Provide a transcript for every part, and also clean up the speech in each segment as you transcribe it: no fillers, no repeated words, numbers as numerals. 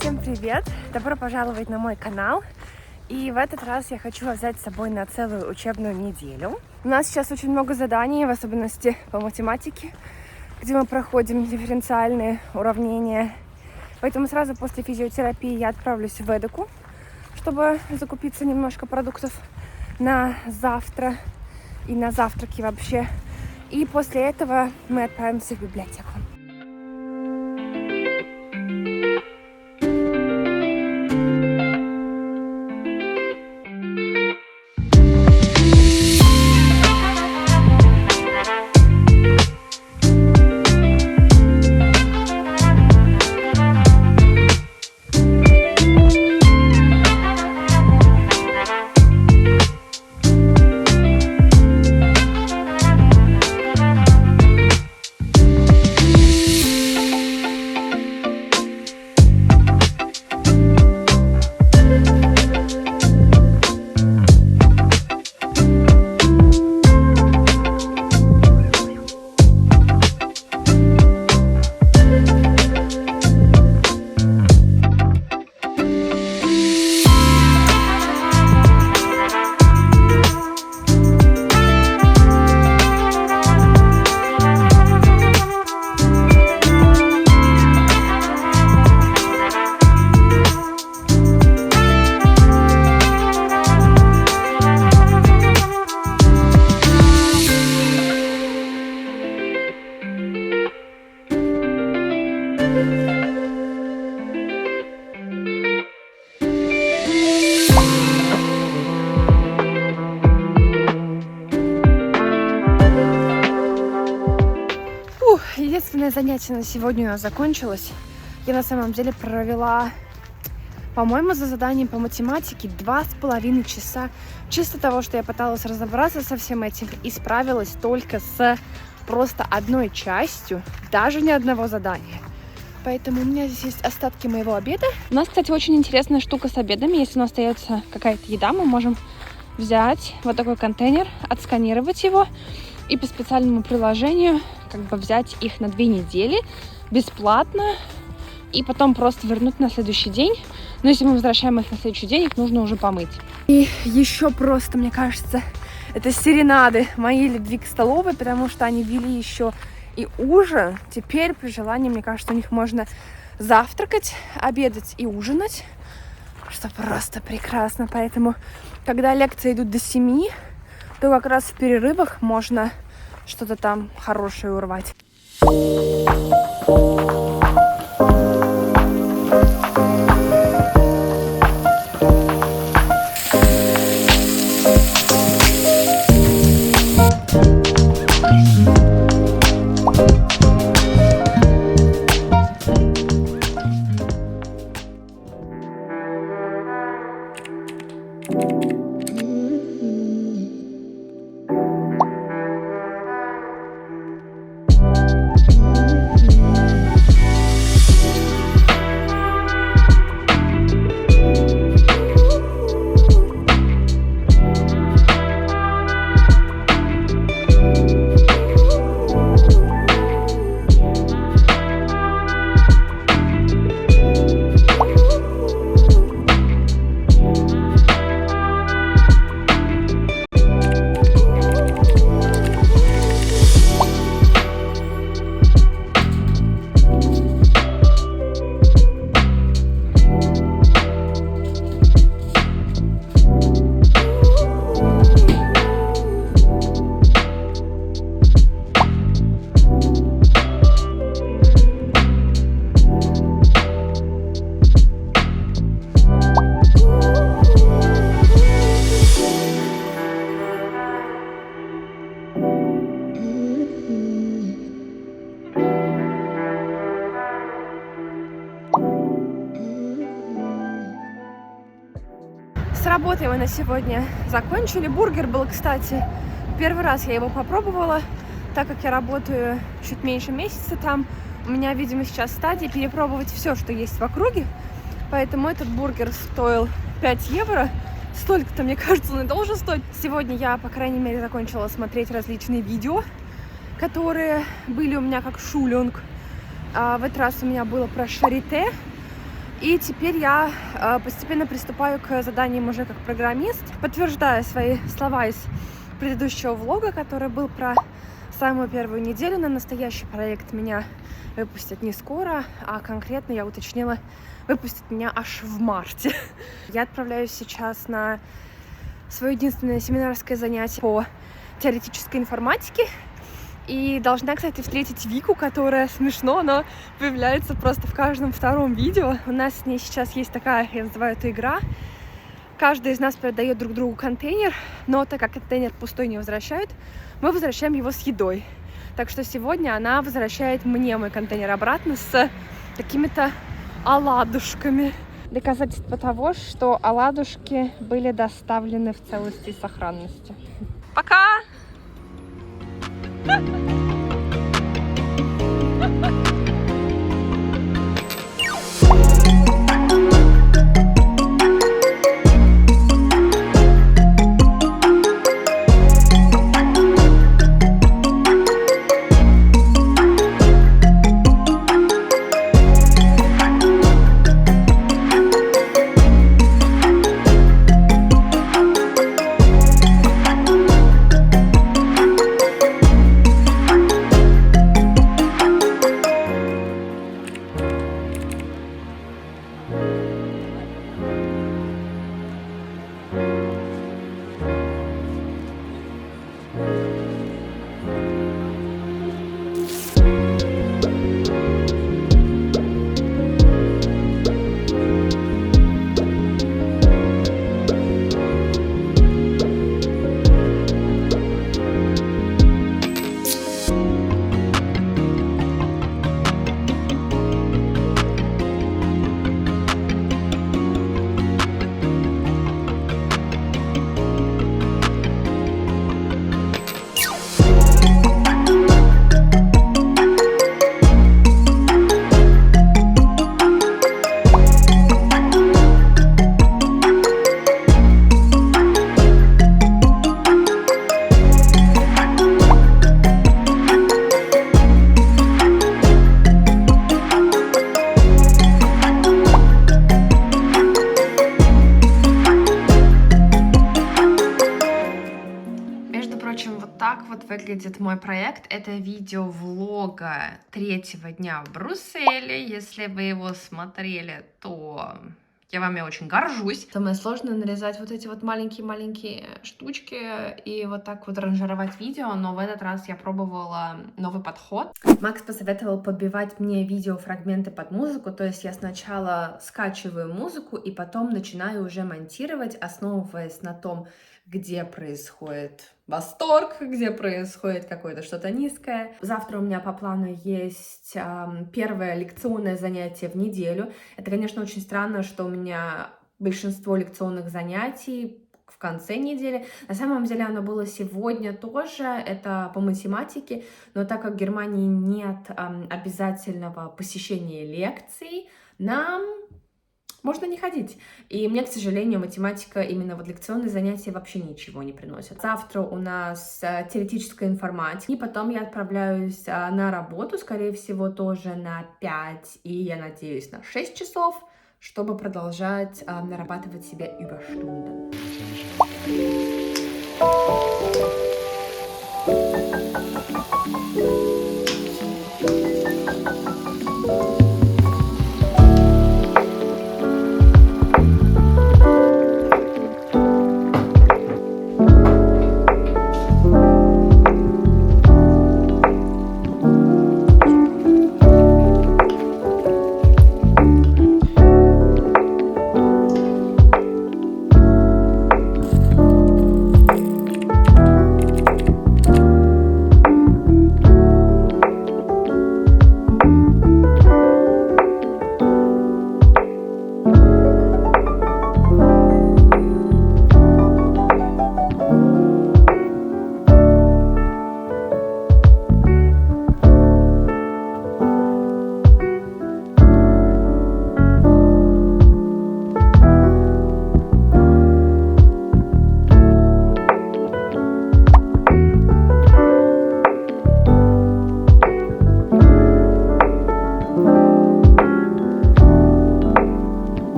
Всем привет! Добро пожаловать на мой канал. И в этот раз я хочу вас взять с собой на целую учебную неделю. У нас сейчас очень много заданий, в особенности по математике, где мы проходим дифференциальные уравнения. Поэтому сразу после физиотерапии я отправлюсь в Эдеку, чтобы закупиться немножко продуктов на завтра и на завтраки вообще. И после этого мы отправимся в библиотеку. Единственное занятие на сегодня у нас закончилось. Я на самом деле провела, по-моему, за заданием по математике 2,5 часа. Чисто того, что я пыталась разобраться со всем этим и справилась только с просто одной частью, даже ни одного задания. Поэтому у меня здесь есть остатки моего обеда. У нас, кстати, очень интересная штука с обедами. Если у нас остается какая-то еда, мы можем взять вот такой контейнер, отсканировать его и по специальному приложению взять их на 2 недели бесплатно и потом просто вернуть на следующий день. Но если мы возвращаем их на следующий день, их нужно уже помыть. И еще просто, мне кажется, это серенады моей любви к столовой, потому что они вели еще и ужин. Теперь при желании, мне кажется, у них можно завтракать, обедать и ужинать, что просто прекрасно. Поэтому, когда лекции идут до 7, то как раз в перерывах можно что-то там хорошее урвать. С работой мы на сегодня закончили. Бургер был, кстати, первый раз я его попробовала, так как я работаю чуть меньше месяца там. У меня, видимо, сейчас стадия перепробовать все, что есть в округе. Поэтому этот бургер стоил 5 евро. Столько-то, мне кажется, он и должен стоить. Сегодня я, по крайней мере, закончила смотреть различные видео, которые были у меня как шулинг. А в этот раз у меня было про Шарите. И теперь я постепенно приступаю к заданиям уже как программист, подтверждая свои слова из предыдущего влога, который был про самую первую неделю. На настоящий проект меня выпустят не скоро, а конкретно я уточнила, выпустят меня аж в марте. Я отправляюсь сейчас на свое единственное семинарское занятие по теоретической информатике. И должна, кстати, встретить Вику, которая смешно, но появляется просто в каждом втором видео. У нас с ней сейчас есть такая, я называю это игра. Каждый из нас передает друг другу контейнер, но так как контейнер пустой не возвращают, мы возвращаем его с едой. Так что сегодня она возвращает мне мой контейнер обратно с какими-то оладушками. Доказательство того, что оладушки были доставлены в целости и сохранности. Пока! Выглядит мой проект. Это видео влога третьего дня в Брюсселе. Если вы его смотрели, то я вами очень горжусь. Самое сложное нарезать вот эти вот маленькие-маленькие штучки и вот так вот ранжировать видео, но в этот раз я пробовала новый подход. Макс посоветовал подбивать мне видеофрагменты под музыку, то есть я сначала скачиваю музыку и потом начинаю уже монтировать, основываясь на том, где происходит восторг, где происходит какое-то что-то низкое. Завтра у меня по плану есть первое лекционное занятие в неделю. Это, конечно, очень странно, что у меня большинство лекционных занятий в конце недели. На самом деле оно было сегодня тоже, это по математике, но так как в Германии нет обязательного посещения лекций, нам можно не ходить. И мне, к сожалению, математика, именно вот лекционные занятия вообще ничего не приносят. Завтра у нас теоретическая информатика, и потом я отправляюсь на работу, скорее всего, тоже на 5, и я надеюсь, на 6 часов, чтобы продолжать нарабатывать себе Überstunden.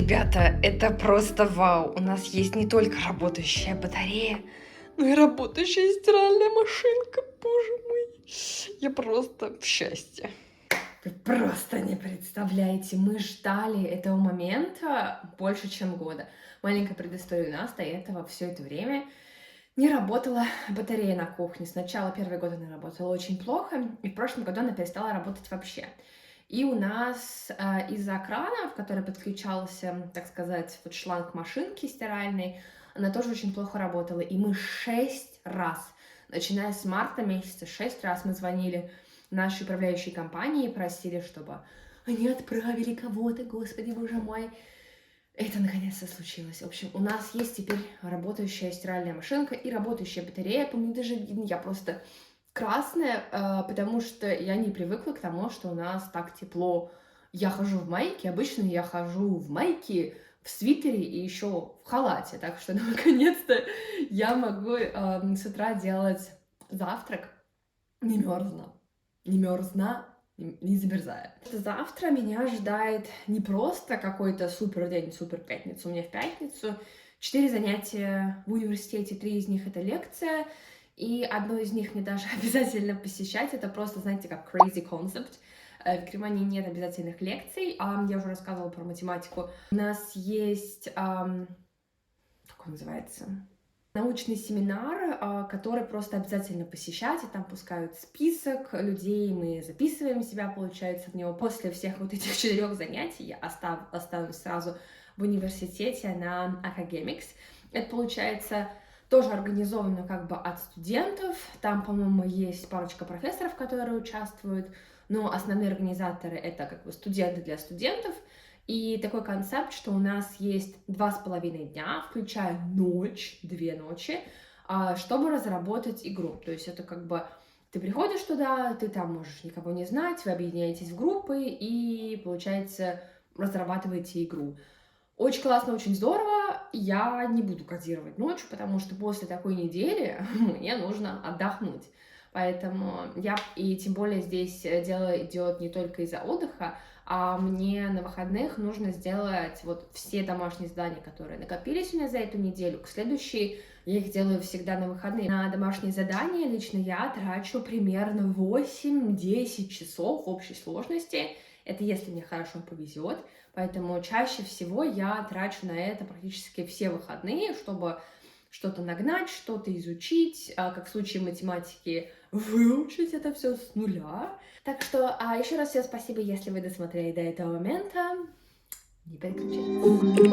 Ребята, это просто вау. У нас есть не только работающая батарея, но и работающая стиральная машинка. Боже мой, я просто в счастье. Вы просто не представляете, мы ждали этого момента больше, чем года. Маленькая предыстория: у нас до этого все это время не работала батарея на кухне. Сначала первый год она работала очень плохо, и в прошлом году она перестала работать вообще. И у нас из-за крана, в который подключался, так сказать, вот шланг машинки стиральной, она тоже очень плохо работала. И мы 6 раз, начиная с марта месяца, 6 раз мы звонили нашей управляющей компании и просили, чтобы они отправили кого-то, господи, боже мой. Это наконец-то случилось. В общем, у нас есть теперь работающая стиральная машинка и работающая батарея. По мне даже видно, я просто красная, потому что я не привыкла к тому, что у нас так тепло. Я хожу в майке, обычно я хожу в майке, в свитере и еще в халате. Так что, наконец-то, я могу с утра делать завтрак, не мерзна, не замерзая. Завтра меня ожидает не просто какой-то супер день, супер пятница. У меня в пятницу 4 занятия в университете, 3 из них это лекция, и одно из них мне даже обязательно посещать. Это просто, знаете, как crazy concept. В Германии нет обязательных лекций. Я уже рассказывала про математику. У нас есть, как он называется, научный семинар, который просто обязательно посещать, и там пускают список людей, мы записываем себя, получается, в него. После всех вот этих 4 занятий я останусь сразу в университете на Academics. Это, получается, тоже организовано как бы от студентов. Там, по-моему, есть парочка профессоров, которые участвуют, но основные организаторы — это как бы студенты для студентов. И такой концепт, что у нас есть 2,5 дня, включая ночь, 2 ночи, чтобы разработать игру. То есть это как бы ты приходишь туда, ты там можешь никого не знать, вы объединяетесь в группы и, получается, разрабатываете игру. Очень классно, очень здорово. Я не буду кодировать ночью, потому что после такой недели мне нужно отдохнуть. Поэтому и тем более здесь дело идет не только из-за отдыха, а мне на выходных нужно сделать вот все домашние задания, которые накопились у меня за эту неделю. К следующей я их делаю всегда на выходные. На домашние задания лично я трачу примерно 8-10 часов в общей сложности. Это если мне хорошо повезет. Поэтому чаще всего я трачу на это практически все выходные, чтобы что-то нагнать, что-то изучить, как в случае математики выучить это все с нуля. Так что еще раз всем спасибо, если вы досмотрели до этого момента. Не переключайтесь.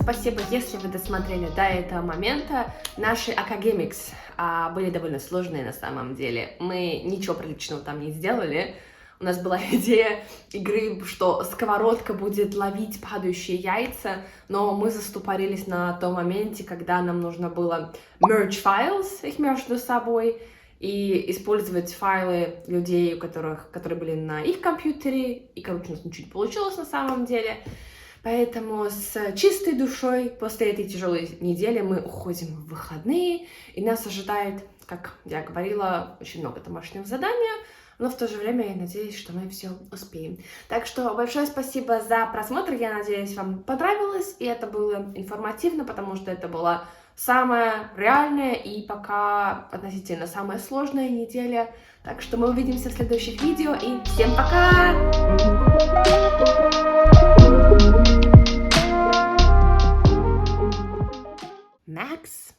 Спасибо, если вы досмотрели до этого момента. Наши Academics были довольно сложные на самом деле. Мы ничего приличного там не сделали. У нас была идея игры, что сковородка будет ловить падающие яйца, но мы застопорились на том моменте, когда нам нужно было merge files их между собой. и использовать файлы людей, которые были на их компьютере, и, короче, у нас ничего не получилось на самом деле. Поэтому с чистой душой после этой тяжелой недели мы уходим в выходные, и нас ожидает, как я говорила, очень много домашнего задания, но в то же время я надеюсь, что мы все успеем. Так что большое спасибо за просмотр, я надеюсь, вам понравилось, и это было информативно, потому что это была самая реальная и пока относительно самая сложная неделя. Так что мы увидимся в следующих видео, и всем пока! Max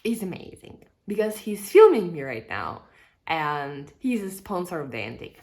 is amazing because he's filming me right now and he's a sponsor of the Antique.